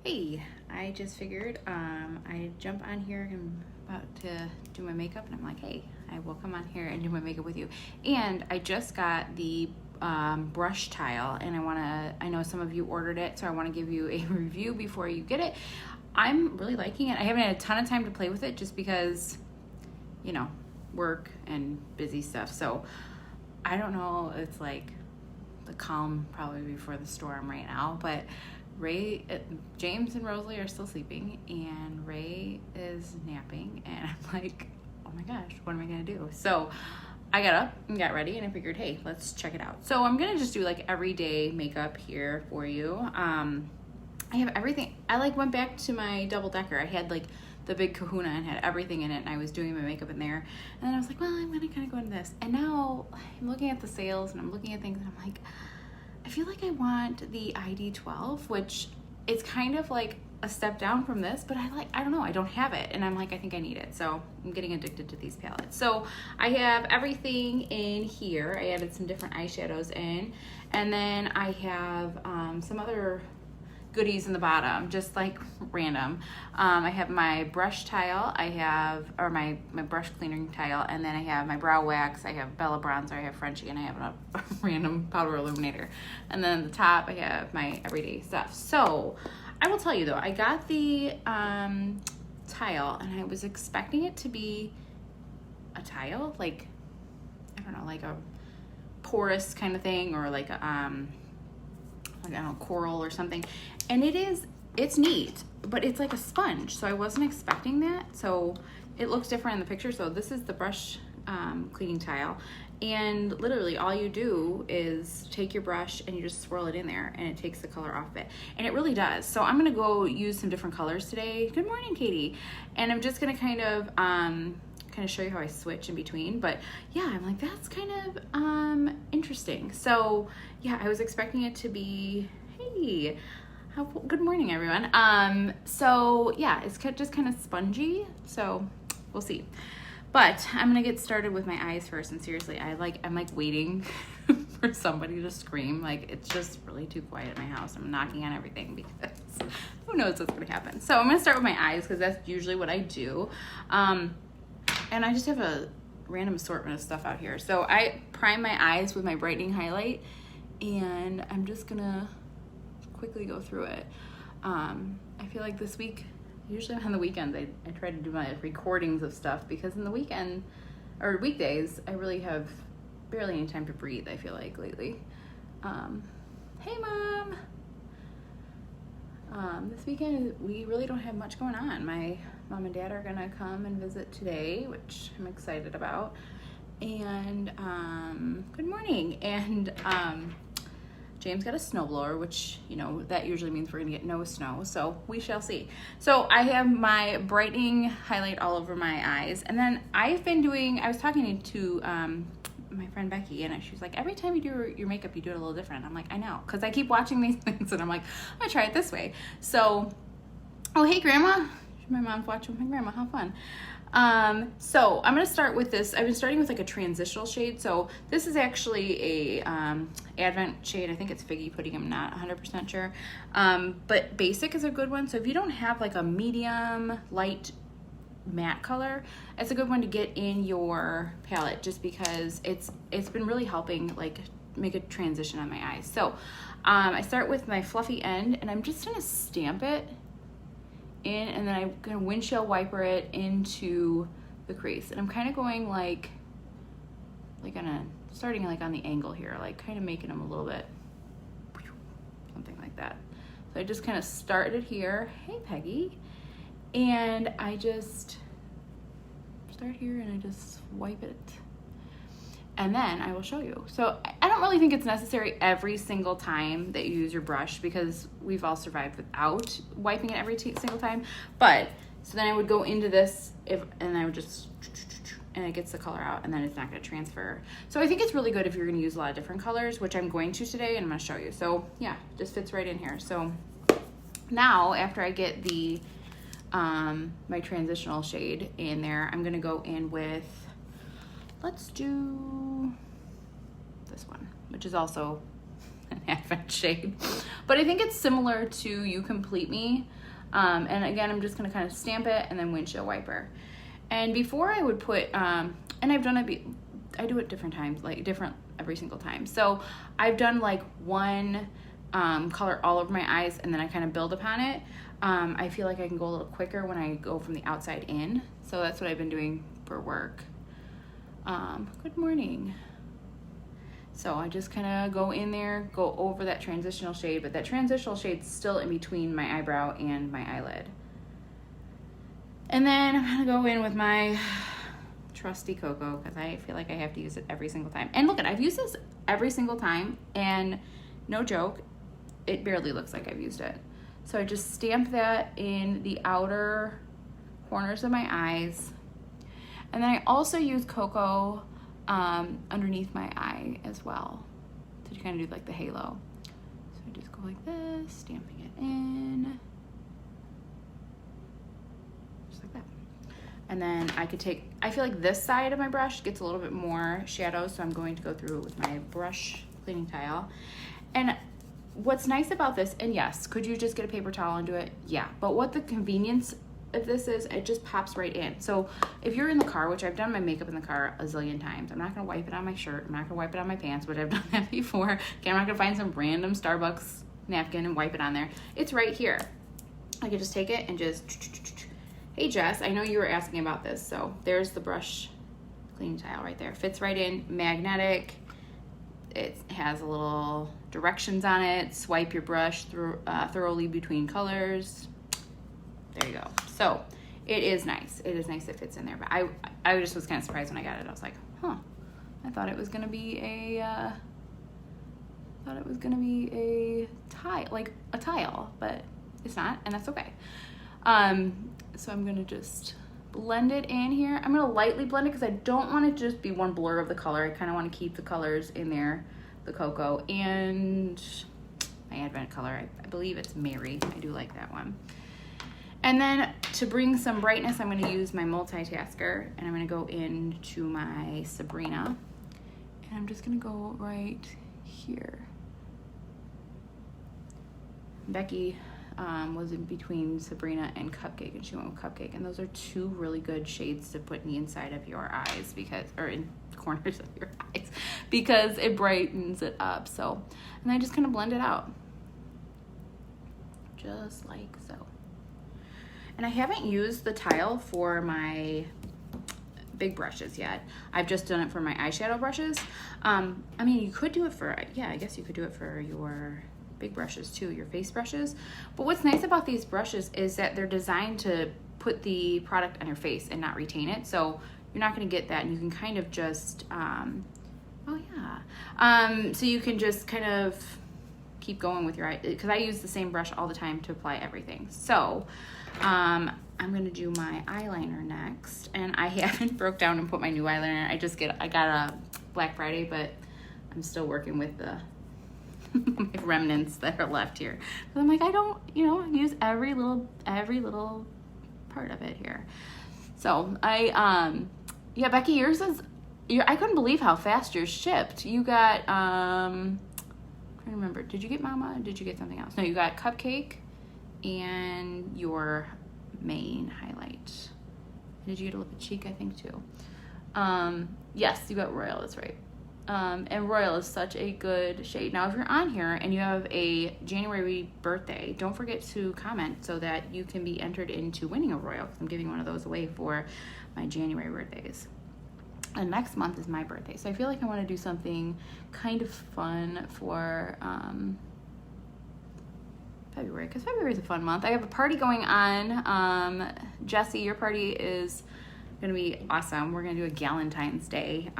Hey, I just figured I jump on here and I'm about to do my makeup and I'm like, hey, I will come on here and do my makeup with you. And I just got the brush tile and I know some of you ordered it, so I want to give you a review before you get it. I'm really liking it. I haven't had a ton of time to play with it just because, you know, work and busy stuff. So I don't know, it's like the calm probably before the storm right now, but James and Rosalie are still sleeping and Ray is napping and I'm like, oh my gosh, what am I gonna do? So I got up and got ready and I figured, hey, let's check it out. So I'm gonna just do like everyday makeup here for you. I have everything. I went back to my double decker. I had like the big kahuna and had everything in it and I was doing my makeup in there. And then I was like, well, I'm gonna kind of go into this. And now I'm looking at the sales and I'm looking at things and I'm like, I feel like I want the ID12, which it's kind of like a step down from this, but I don't know, I don't have it. And I'm like, I think I need it. So I'm getting addicted to these palettes. So I have everything in here. I added some different eyeshadows in. And then I have some other goodies in the bottom, just like random. I have my brush tile, or my brush cleaning tile, and then I have my brow wax, I have Bella bronzer, I have Frenchie, and I have a random powder illuminator. And then at the top, I have my everyday stuff. So I will tell you though, I got the tile, and I was expecting it to be a tile, like, I don't know, like a porous kind of thing, or like a, I don't know, coral or something. And it's neat, but it's like a sponge. So I wasn't expecting that. So it looks different in the picture. So this is the brush cleaning tile. And literally all you do is take your brush and you just swirl it in there and it takes the color off it. And it really does. So I'm gonna go use some different colors today. Good morning, Katie. And I'm just gonna kind of show you how I switch in between. But yeah, I'm like, that's kind of interesting. So yeah, I was expecting it to be, hey, good morning, everyone. So yeah, it's just kind of spongy, so we'll see. But I'm gonna get started with my eyes first, and seriously, I'm like waiting for somebody to scream. Like, it's just really too quiet in my house. I'm knocking on everything because who knows what's gonna happen. So I'm gonna start with my eyes because that's usually what I do. And I just have a random assortment of stuff out here. So I prime my eyes with my brightening highlight, and I'm just gonna quickly go through it. I feel like this week, usually on the weekends, I try to do my recordings of stuff because in the weekend or weekdays, I really have barely any time to breathe, I feel like lately. Hey, Mom. This weekend, we really don't have much going on. My mom and dad are gonna come and visit today, which I'm excited about. And good morning. And James got a snowblower, which, you know, that usually means we're gonna get no snow, so we shall see. So I have my brightening highlight all over my eyes, and then I was talking to my friend Becky, and she's like, every time you do your makeup, you do it a little different. I'm like, I know, because I keep watching these things, and I'm like, I'm gonna try it this way. So, oh, hey, Grandma. My mom's watching with my grandma, how fun. So I'm gonna start with this. I've been starting with like a transitional shade. So this is actually a Advent shade. I think it's Figgy Pudding. I'm not 100% sure. But Basic is a good one. So if you don't have like a medium light matte color, it's a good one to get in your palette just because it's been really helping like make a transition on my eyes. So I start with my fluffy end and I'm just gonna stamp it in, and then I'm gonna windshield wiper it into the crease, and I'm kind of going like starting like on the angle here, like kind of making them a little bit something like that. So I just kind of started here, hey Peggy, and I just start here and I just wipe it, and then I will show you. So I don't really think it's necessary every single time that you use your brush because we've all survived without wiping it every single time. But so then I would go into this and I would just, and it gets the color out, and then it's not going to transfer. So I think it's really good if you're going to use a lot of different colors, which I'm going to today, and I'm going to show you. So yeah, just fits right in here. So now after I get the my transitional shade in there, I'm going to go in with, let's do this one, which is also an Advent shade. But I think it's similar to You Complete Me. And again, I'm just gonna kind of stamp it and then windshield wiper. And before I would put, and I've done it, I do it different times, like different every single time. So I've done like one color all over my eyes and then I kind of build upon it. I feel like I can go a little quicker when I go from the outside in. So that's what I've been doing for work. Good morning. So I just kind of go in there, go over that transitional shade, but that transitional shade's still in between my eyebrow and my eyelid. And then I'm gonna go in with my trusty cocoa because I feel like I have to use it every single time. And look at, I've used this every single time and no joke, it barely looks like I've used it. So I just stamp that in the outer corners of my eyes. And then I also use cocoa underneath my eye as well to kind of do like the halo. So I just go like this, stamping it in. Just like that. And then I could take, I feel like this side of my brush gets a little bit more shadow, so I'm going to go through it with my brush cleaning tile. And what's nice about this, and yes, could you just get a paper towel and do it? Yeah, but what the convenience of this is, it just pops right in. So if you're in the car, which I've done my makeup in the car a zillion times, I'm not gonna wipe it on my shirt, I'm not gonna wipe it on my pants, but I've done that before. Okay, I'm not gonna find some random Starbucks napkin and wipe it on there. It's right here. I could just take it and just, hey Jess, I know you were asking about this, so there's the brush cleaning tile right there. Fits right in, magnetic. It has a little directions on it. Swipe your brush through, thoroughly between colors. There you go. So it is nice. It is nice it fits in there. But I just was kind of surprised when I got it. I was like, huh. I thought it was gonna be a tile, like a tile, but it's not, and that's okay. So I'm gonna just blend it in here. I'm gonna lightly blend it because I don't want it to just be one blur of the color. I kind of want to keep the colors in there, the cocoa and my Advent color. I believe it's Mary. I do like that one. And then to bring some brightness, I'm gonna use my multitasker and I'm gonna go into my Sabrina and I'm just gonna go right here. Becky was in between Sabrina and Cupcake and she went with Cupcake, and those are two really good shades to put in the inside of your eyes because, or in the corners of your eyes, because it brightens it up. So, and I just kind of blend it out. Just like so. And I haven't used the tile for my big brushes yet. I've just done it for my eyeshadow brushes. I mean, you could do it for, yeah, I guess you could do it for your big brushes too, your face brushes. But what's nice about these brushes is that they're designed to put the product on your face and not retain it. So you're not gonna get that, and you can kind of just, oh yeah. So you can just kind of keep going with your eye, because I use the same brush all the time to apply everything. So I'm gonna do my eyeliner next, and I haven't broke down and put my new eyeliner. I got a Black Friday, but I'm still working with the my remnants that are left here. But I'm like, I don't, use every little part of it here. So yeah, Becky, yours is, I couldn't believe how fast yours shipped. You got, I'm trying to remember, did you get Mama? Did you get something else? No, you got Cupcake and your main highlight. Did you get a Lip Cheek, I think, too? Yes, you got Royal, that's right. And Royal is such a good shade. Now, if you're on here and you have a January birthday, don't forget to comment so that you can be entered into winning a Royal, because I'm giving one of those away for my January birthdays. And next month is my birthday, so I feel like I want to do something kind of fun for February, because February is a fun month. I have a party going on. Jessie, your party is gonna be awesome. We're gonna do a Galentine's Day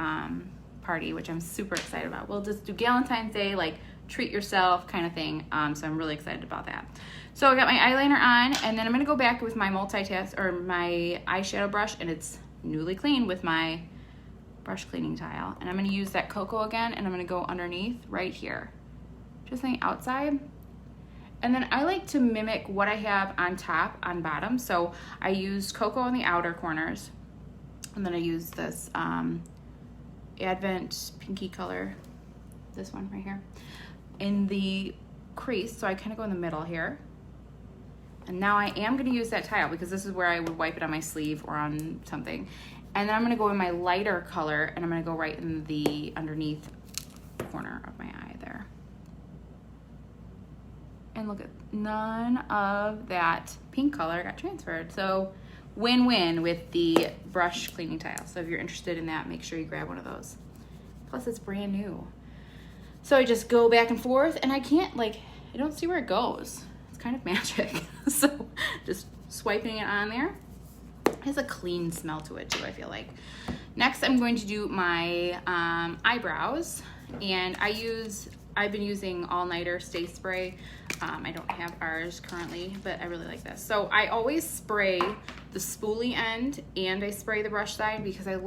party, which I'm super excited about. We'll just do Galentine's Day, like treat yourself kind of thing. So I'm really excited about that. So I got my eyeliner on, and then I'm gonna go back with my multitask, or my eyeshadow brush, and it's newly clean with my brush cleaning tile. And I'm gonna use that cocoa again, and I'm gonna go underneath right here, just on the outside. And then I like to mimic what I have on top, on bottom. So I used cocoa on the outer corners, and then I used this Advent pinky color, this one right here. in the crease, so I kind of go in the middle here. And now I am going to use that tile because this is where I would wipe it on my sleeve or on something. And then I'm going to go in my lighter color and I'm going to go right in the underneath corner of my eye there. And look at, none of that pink color got transferred. So win-win with the brush cleaning tile. So if you're interested in that, make sure you grab one of those. Plus it's brand new. So I just go back and forth and I can't, like, I don't see where it goes. It's kind of magic. So just swiping it on there. It has a clean smell to it too, I feel like. Next, I'm going to do my eyebrows. And I've been using All Nighter Stay Spray. I don't have ours currently, but I really like this. So I always spray the spoolie end and I spray the brush side because I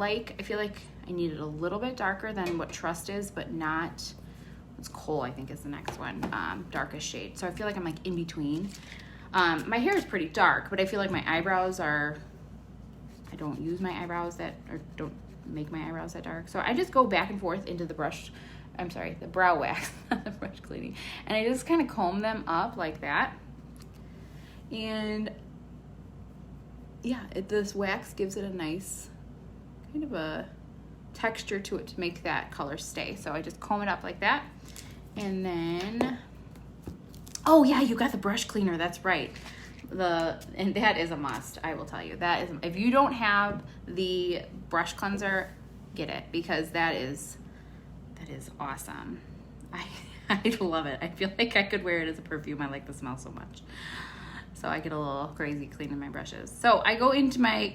feel like I need it a little bit darker than what Trust is, but not, it's Coal I think is the next one, darkest shade. So I feel like I'm like in between. My hair is pretty dark, but I feel like my eyebrows are, I don't use my eyebrows that, or don't make my eyebrows that dark. So I just go back and forth into the brush, I'm sorry, the brow wax, not the brush cleaning. And I just kind of comb them up like that. And yeah, this wax gives it a nice kind of a texture to it to make that color stay. So I just comb it up like that. And then, oh yeah, you got the brush cleaner, that's right. And that is a must, I will tell you. That is, if you don't have the brush cleanser, get it, because that is awesome. I love it. I feel like I could wear it as a perfume. I like the smell so much. So I get a little crazy cleaning my brushes. So I go into my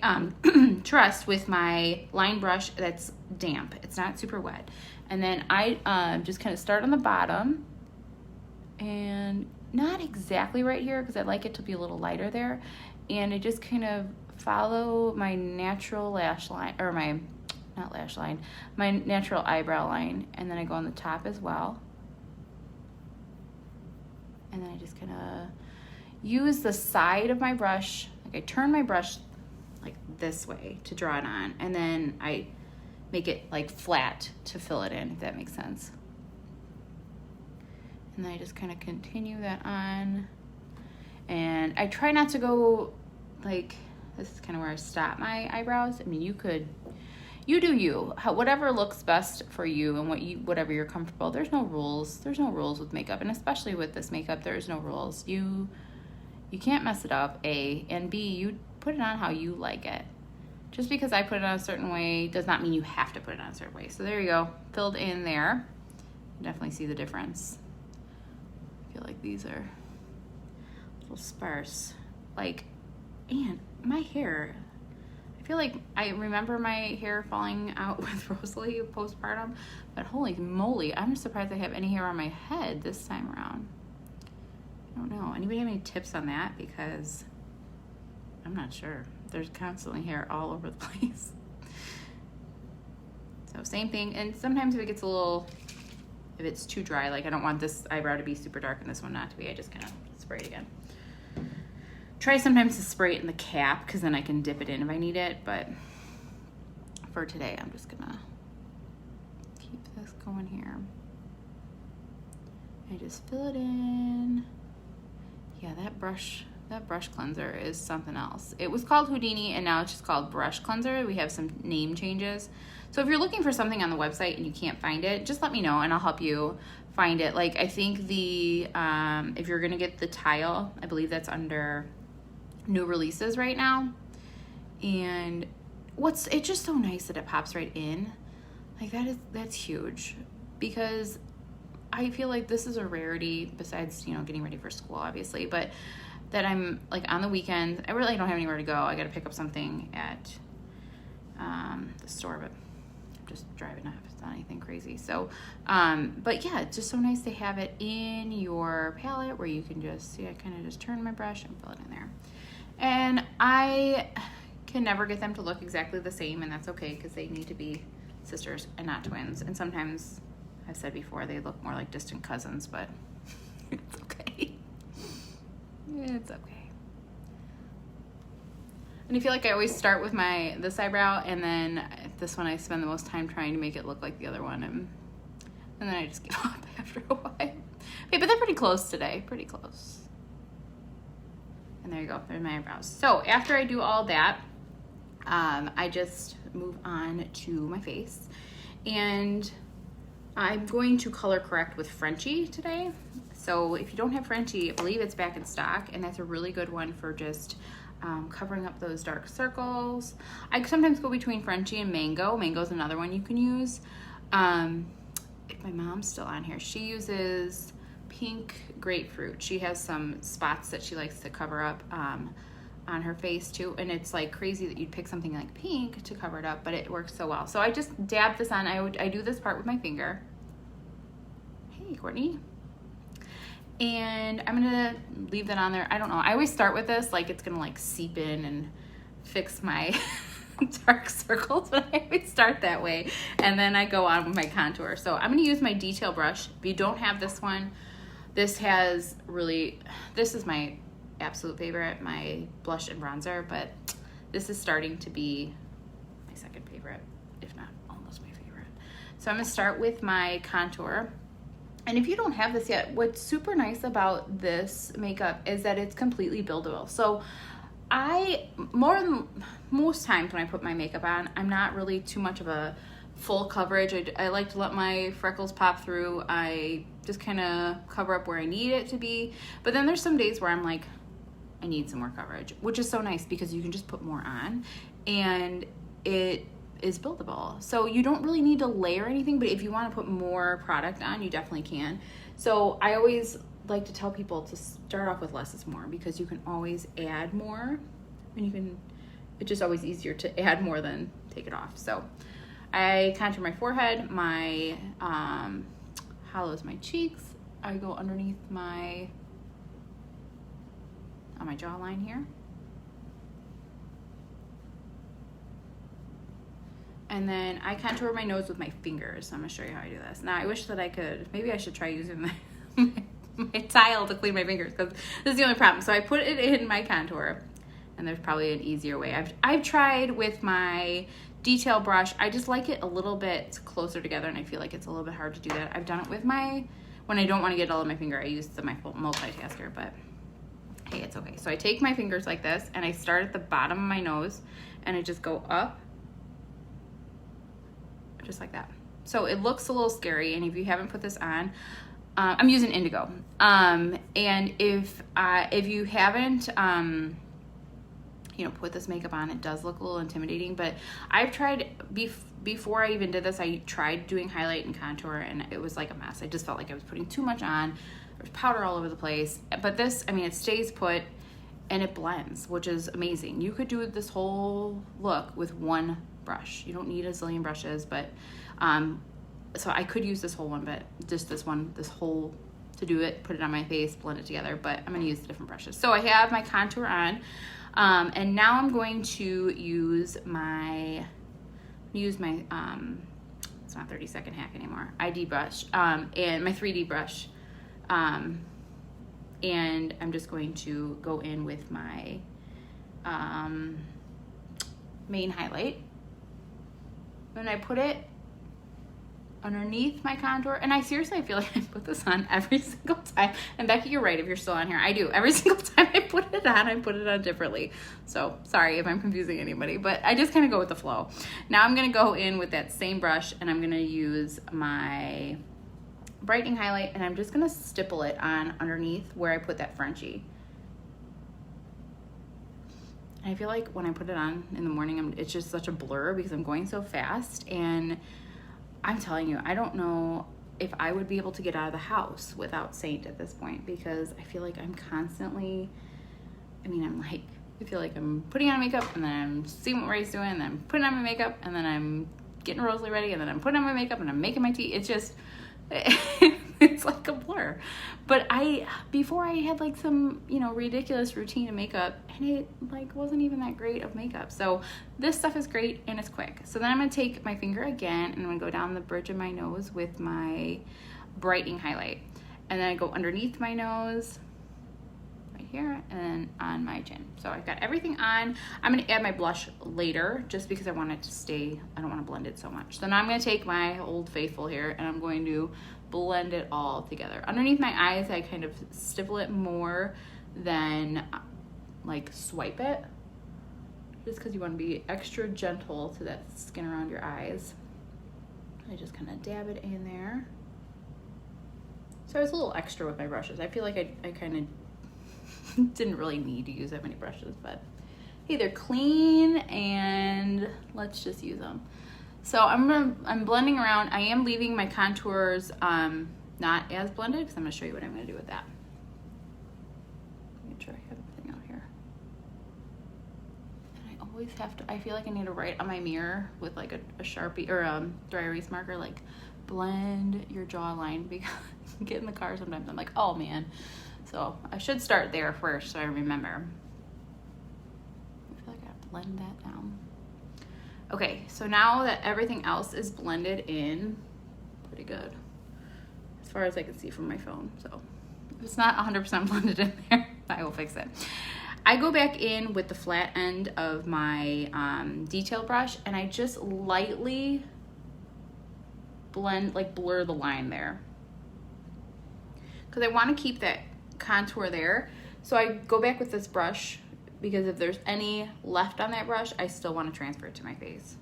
Trust with my line brush that's damp. It's not super wet. And then I just kind of start on the bottom and not exactly right here because I like it to be a little lighter there. And I just kind of follow my natural lash line, or my natural eyebrow line. And then I go on the top as well. And then I just kind of use the side of my brush, like I turn my brush like this way to draw it on, and then I make it like flat to fill it in, if that makes sense. And then I just kind of continue that on. And I try not to go like, this is kind of where I stop my eyebrows. I mean, you do you. Whatever looks best for you and whatever you're comfortable. There's no rules. There's no rules with makeup. And especially with this makeup, there's no rules. You can't mess it up, A. And B, you put it on how you like it. Just because I put it on a certain way does not mean you have to put it on a certain way. So there you go. Filled in there. Definitely see the difference. I feel like these are a little sparse. Like, and my hair, I feel like I remember my hair falling out with Rosalie postpartum, but holy moly, I'm surprised I have any hair on my head this time around. I don't know. Anybody have any tips on that? Because I'm not sure. There's constantly hair all over the place. So same thing. And sometimes if it gets if it's too dry, like I don't want this eyebrow to be super dark and this one not to be, I just kind of spray it again. Try sometimes to spray it in the cap because then I can dip it in if I need it. But for today, I'm just gonna keep this going here. I just fill it in. Yeah, that brush cleanser is something else. It was called Houdini and now it's just called brush cleanser. We have some name changes. So if you're looking for something on the website and you can't find it, just let me know and I'll help you find it. Like I think if you're gonna get the tile, I believe that's under new releases right now. And it's just so nice that it pops right in. Like that's huge because I feel like this is a rarity besides, getting ready for school, obviously, but that I'm like on the weekends, I really don't have anywhere to go. I got to pick up something at the store, but I'm just driving up. It's not anything crazy. So, but yeah, it's just so nice to have it in your palette where you can just see, I kind of just turn my brush and fill it in there. And I can never get them to look exactly the same, and that's okay because they need to be sisters and not twins. And sometimes, I've said before, they look more like distant cousins, but it's okay. It's okay. And I feel like I always start with this eyebrow, and then this one I spend the most time trying to make it look like the other one, and then I just give up after a while. Okay, but they're pretty close today, pretty close. And there you go, there's my eyebrows. So after I do all that, I just move on to my face. And I'm going to color correct with Frenchie today. So if you don't have Frenchie, I believe it's back in stock, and that's a really good one for just covering up those dark circles. I sometimes go between Frenchie and Mango. Mango's another one you can use. If my mom's still on here, she uses pink grapefruit. She has some spots that she likes to cover up on her face too, and it's like crazy that you'd pick something like pink to cover it up, but it works so well. So I just dab this on. I do this part with my finger. Hey, Courtney. And I'm gonna leave that on there. I don't know, I always start with this like it's gonna like seep in and fix my dark circles, but I always start that way, and then I go on with my contour. So I'm gonna use my detail brush. If you don't have this one, this is my absolute favorite, my blush and bronzer, but this is starting to be my second favorite, if not almost my favorite. So I'm gonna start with my contour. And if you don't have this yet, what's super nice about this makeup is that it's completely buildable. So most times when I put my makeup on, I'm not really too much of a full coverage. I like to let my freckles pop through. I just kind of cover up where I need it to be. But then there's some days where I'm like, I need some more coverage, which is so nice because you can just put more on and it is buildable. So you don't really need to layer anything, but if you want to put more product on, you definitely can. So I always like to tell people to start off with less is more, because you can always add more, and it's just always easier to add more than take it off. So I contour my forehead, my hollows my cheeks. I go underneath on my jawline here. And then I contour my nose with my fingers. So I'm gonna show you how I do this. Now I wish that maybe I should try using my tile to clean my fingers, because this is the only problem. So I put it in my contour, and there's probably an easier way. I've tried with my detail brush. I just like it a little bit closer together, and I feel like it's a little bit hard to do that. I've done it with when I don't want to get it all in my finger, I use my multitasker, but hey, it's okay. So I take my fingers like this, and I start at the bottom of my nose, and I just go up, just like that. So it looks a little scary, and if you haven't put this on, I'm using indigo. And if you haven't, put this makeup on, it does look a little intimidating, but I've tried, before I even did this, I tried doing highlight and contour, and it was like a mess. I just felt like I was putting too much on. There's powder all over the place. But this, it stays put, and it blends, which is amazing. You could do this whole look with one brush. You don't need a zillion brushes, but so I could use this whole one, but just this whole to do it, put it on my face, blend it together, but I'm going to use different brushes. So I have my contour on, and now I'm going to use my it's not 30-second HaC anymore, ID brush, and my 3D brush, and I'm just going to go in with my main highlight, and I put it underneath my contour, and I feel like I put this on every single time. And Becky, you're right, if you're still on here, I do. Every single time I put it on differently. So sorry if I'm confusing anybody, but I just kind of go with the flow. Now I'm gonna go in with that same brush, and I'm gonna use my brightening highlight, and I'm just gonna stipple it on underneath where I put that Frenchie. And I feel like when I put it on in the morning, it's just such a blur because I'm going so fast, and I'm telling you, I don't know if I would be able to get out of the house without Saint at this point, because I feel like I'm constantly, I feel like I'm putting on makeup, and then I'm seeing what Ray's doing, and then I'm putting on my makeup, and then I'm getting Rosalie ready, and then I'm putting on my makeup, and I'm making my tea. It's just, it's like a blur. But before I had like some, ridiculous routine of makeup, and it wasn't even that great of makeup. So this stuff is great, and it's quick. So then I'm gonna take my finger again, and I'm gonna go down the bridge of my nose with my brightening highlight. And then I go underneath my nose, right here, and then on my chin. So I've got everything on. I'm gonna add my blush later, just because I want it to stay, I don't wanna blend it so much. So now I'm gonna take my Old Faithful here, and I'm going to blend it all together. Underneath my eyes, I kind of stipple it more than like swipe it, just because you want to be extra gentle to that skin around your eyes. I just kind of dab it in there. So I was a little extra with my brushes. I feel like I kind of didn't really need to use that many brushes, but hey, they're clean and let's just use them. So I'm blending around. I am leaving my contours not as blended because I'm gonna show you what I'm gonna do with that. Make sure I have everything out here. And I always have to, I feel like I need to write on my mirror with like a Sharpie or a dry erase marker, like blend your jawline, because I get in the car sometimes, I'm like, oh man. So I should start there first so I remember. I feel like I have to blend that down. Okay, so now that everything else is blended in, pretty good, as far as I can see from my phone. So if it's not 100% blended in there, I will fix it. I go back in with the flat end of my detail brush and I just lightly blend, like blur the line there. Because I want to keep that contour there. So I go back with this brush, because if there's any left on that brush, I still want to transfer it to my face.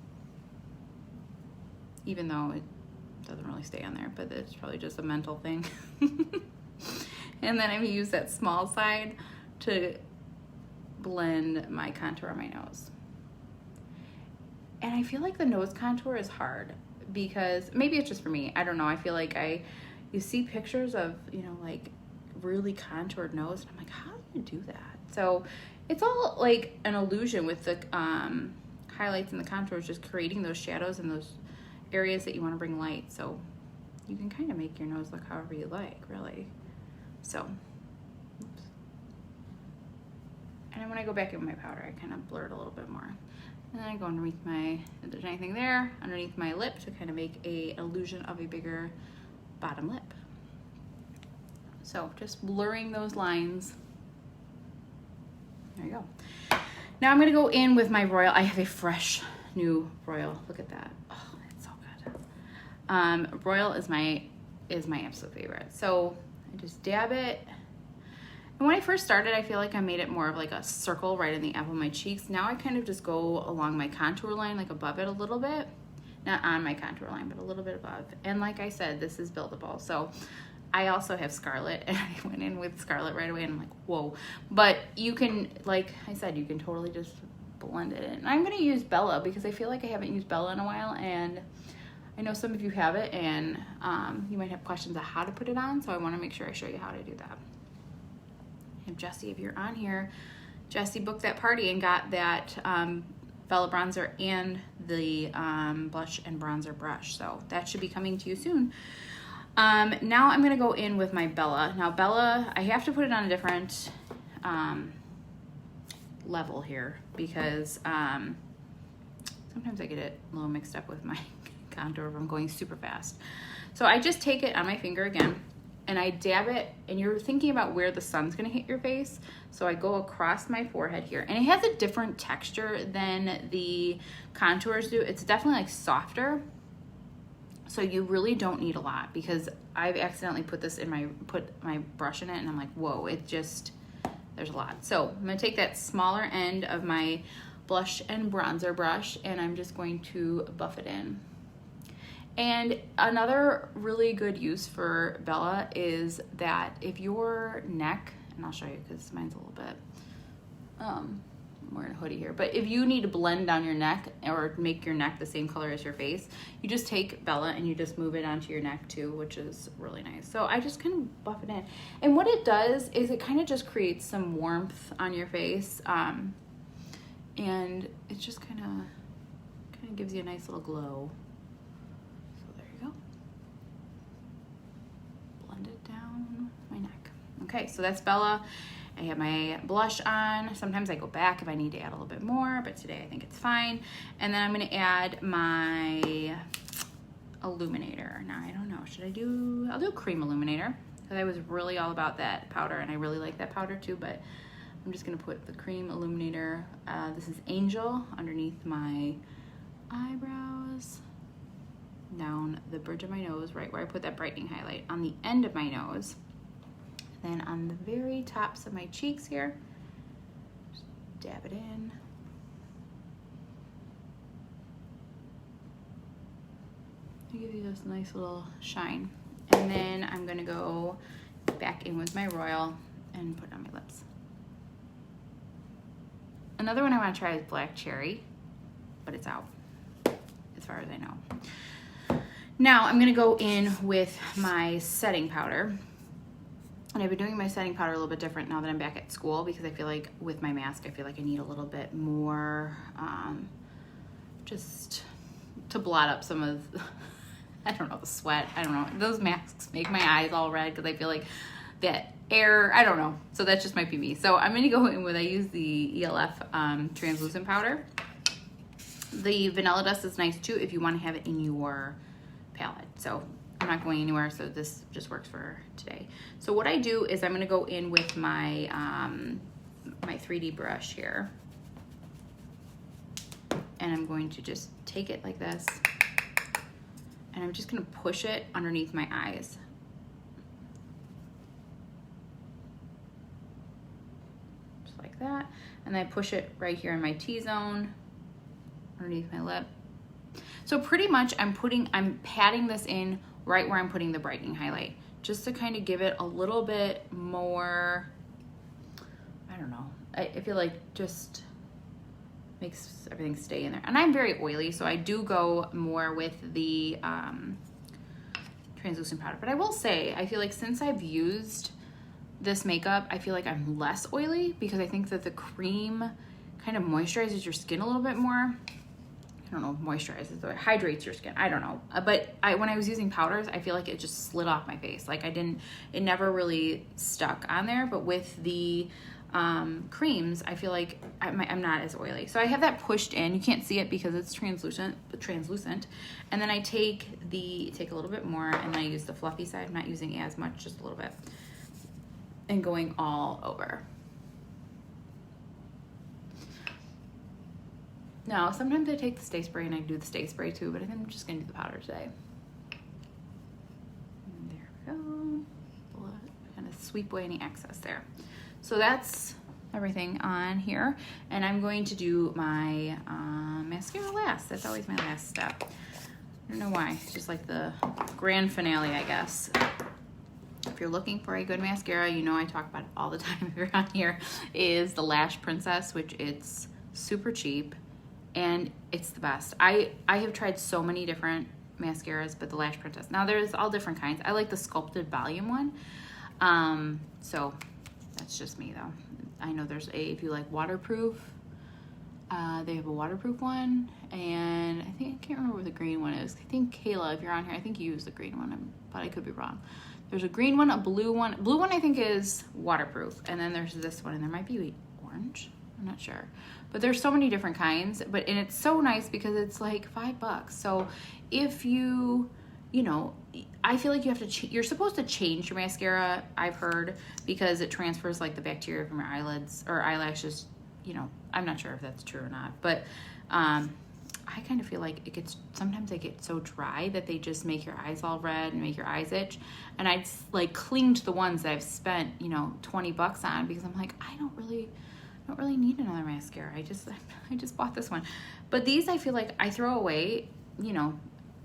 Even though it doesn't really stay on there, but it's probably just a mental thing. And then I'm gonna use that small side to blend my contour on my nose. And I feel like the nose contour is hard because maybe it's just for me. I don't know. I feel like you see pictures of, you know, like really contoured nose, and I'm like, how do you do that? So it's all like an illusion with the highlights and the contours, just creating those shadows and those areas that you want to bring light. So you can kind of make your nose look however you like, really. So, oops. And then when I go back in with my powder, I kind of blur it a little bit more. And then I go underneath if there's anything there, underneath my lip to kind of make an illusion of a bigger bottom lip. So just blurring those lines. There you go. Now I'm gonna go in with my Royal. I have a fresh new Royal. Look at that. Oh, it's so good. Royal is my absolute favorite. So I just dab it. And when I first started, I feel like I made it more of like a circle right in the apple of my cheeks. Now I kind of just go along my contour line, like above it a little bit. Not on my contour line, but a little bit above. And like I said, this is buildable. So I also have Scarlet, and I went in with Scarlet right away, and I'm like, whoa. But you can, like I said, you can totally just blend it in. And I'm gonna use Bella because I feel like I haven't used Bella in a while, and I know some of you have it, and you might have questions on how to put it on, so I wanna make sure I show you how to do that. And Jessie, if you're on here, Jessie booked that party and got that Bella bronzer and the blush and bronzer brush, so that should be coming to you soon. Now I'm gonna go in with my Bella. Now Bella, I have to put it on a different level here because sometimes I get it a little mixed up with my contour if I'm going super fast. So I just take it on my finger again and I dab it, and you're thinking about where the sun's gonna hit your face. So I go across my forehead here, and it has a different texture than the contours do. It's definitely like softer. So you really don't need a lot, because I've accidentally put my brush in it and I'm like, whoa, there's a lot. So I'm gonna take that smaller end of my blush and bronzer brush and I'm just going to buff it in. And another really good use for Bella is that if your neck, and I'll show you because mine's a little bit, I'm wearing a hoodie here, but if you need to blend down your neck or make your neck the same color as your face, you just take Bella and you just move it onto your neck too, which is really nice. So I just kind of buff it in. And what it does is it kind of just creates some warmth on your face. And it just kind of gives you a nice little glow. So there you go. Blend it down my neck. Okay, so that's Bella. I have my blush on. Sometimes I go back if I need to add a little bit more, but today I think it's fine. And then I'm gonna add my illuminator. Now I don't know, I'll do a cream illuminator, because I was really all about that powder and I really like that powder too, but I'm just gonna put the cream illuminator. This is Angel underneath my eyebrows. down the bridge of my nose, right where I put that brightening highlight, on the end of my nose, then on the very tops of my cheeks here, just dab it in. To give you this nice little shine. And then I'm gonna go back in with my Royal and put it on my lips. Another one I want to try is Black Cherry, but it's out as far as I know. Now I'm gonna go in with my setting powder. And I've been doing my setting powder a little bit different now that I'm back at school, because I feel like with my mask, I feel like I need a little bit more, just to blot up some of, I don't know, the sweat. I don't know. Those masks make my eyes all red because I feel like that air, I don't know. So that just might be me. So I'm going to go in with, I use the ELF translucent powder. The vanilla dust is nice too if you want to have it in your palette. So I'm not going anywhere, so this just works for today. So what I do is I'm going to go in with my my 3D brush here, and I'm going to just take it like this, and I'm just going to push it underneath my eyes. Just like that. And then I push it right here in my T-zone, underneath my lip. So pretty much I'm patting this in right where I'm putting the brightening highlight, just to kind of give it a little bit more, I don't know, I feel like just makes everything stay in there. And I'm very oily, so I do go more with the translucent powder. But I will say, I feel like since I've used this makeup, I feel like I'm less oily, because I think that the cream kind of moisturizes your skin a little bit more. I don't know, moisturizes or hydrates your skin. I don't know. But when I was using powders, I feel like it just slid off my face. Like it never really stuck on there. But with the creams, I feel like I'm not as oily. So I have that pushed in. You can't see it because it's translucent. And then I take a little bit more, and I use the fluffy side. I'm not using as much, just a little bit. And going all over. Now, sometimes I take the Stay Spray and I do the Stay Spray too, but I think I'm just gonna do the powder today. And there we go. Kind of sweep away any excess there. So that's everything on here. And I'm going to do my mascara last. That's always my last step. I don't know why, it's just like the grand finale, I guess. If you're looking for a good mascara, you know I talk about it all the time if you're on here, is the Lash Princess, which it's super cheap. And it's the best. I have tried so many different mascaras, but the Lash Princess. Now there's all different kinds. I like the sculpted volume one. So that's just me though. I know there's if you like waterproof, they have a waterproof one. And I can't remember what the green one is. I think Kayla, if you're on here, I think you use the green one, but I could be wrong. There's a green one, a blue one. Blue one I think is waterproof. And then there's this one, and there might be orange. I'm not sure. But there's so many different kinds, and it's so nice because it's like $5. So if you know, I feel like you have to, you're supposed to change your mascara, I've heard, because it transfers like the bacteria from your eyelids or eyelashes, you know, I'm not sure if that's true or not, but I kind of feel like sometimes they get so dry that they just make your eyes all red and make your eyes itch. And I'd like cling to the ones that I've spent, you know, $20 on, because I'm like, I don't really need another mascara. I just bought this one. But these I feel like I throw away, you know,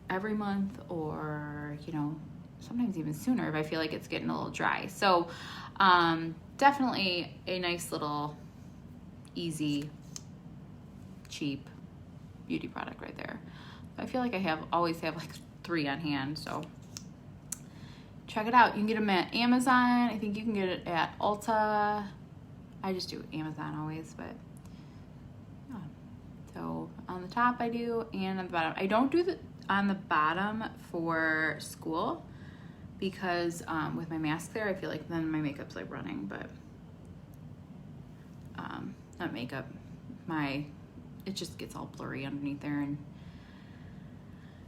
every month, or, you know, sometimes even sooner if I feel like it's getting a little dry. So definitely a nice little easy, cheap beauty product right there. I feel like I always have like 3 on hand, so check it out. You can get them at Amazon. I think you can get it at Ulta. I just do Amazon always, but yeah. So on the top I do, and on the bottom. I don't do on the bottom for school, because with my mask there, I feel like then my makeup's like running, but not makeup. It just gets all blurry underneath there, and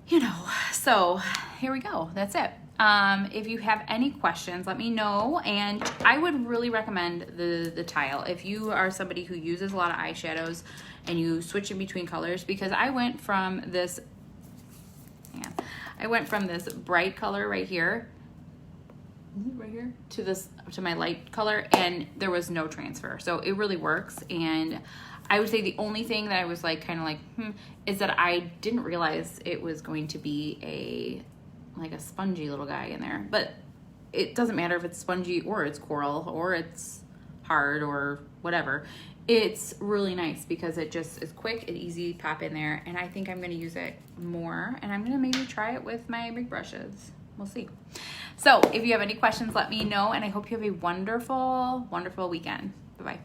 you know, so here we go. That's it. If you have any questions, let me know. And I would really recommend the tile if you are somebody who uses a lot of eyeshadows and you switch in between colors, because I went from this, I went from this bright color right here, to my light color, and there was no transfer. So it really works. And I would say the only thing that I was like kind of like is that I didn't realize it was going to be a spongy little guy in there. But it doesn't matter if it's spongy or it's coral or it's hard or whatever. It's really nice because it just is quick and easy to pop in there. And I think I'm going to use it more, and I'm going to maybe try it with my big brushes. We'll see. So if you have any questions, let me know, and I hope you have a wonderful, wonderful weekend. Bye-bye.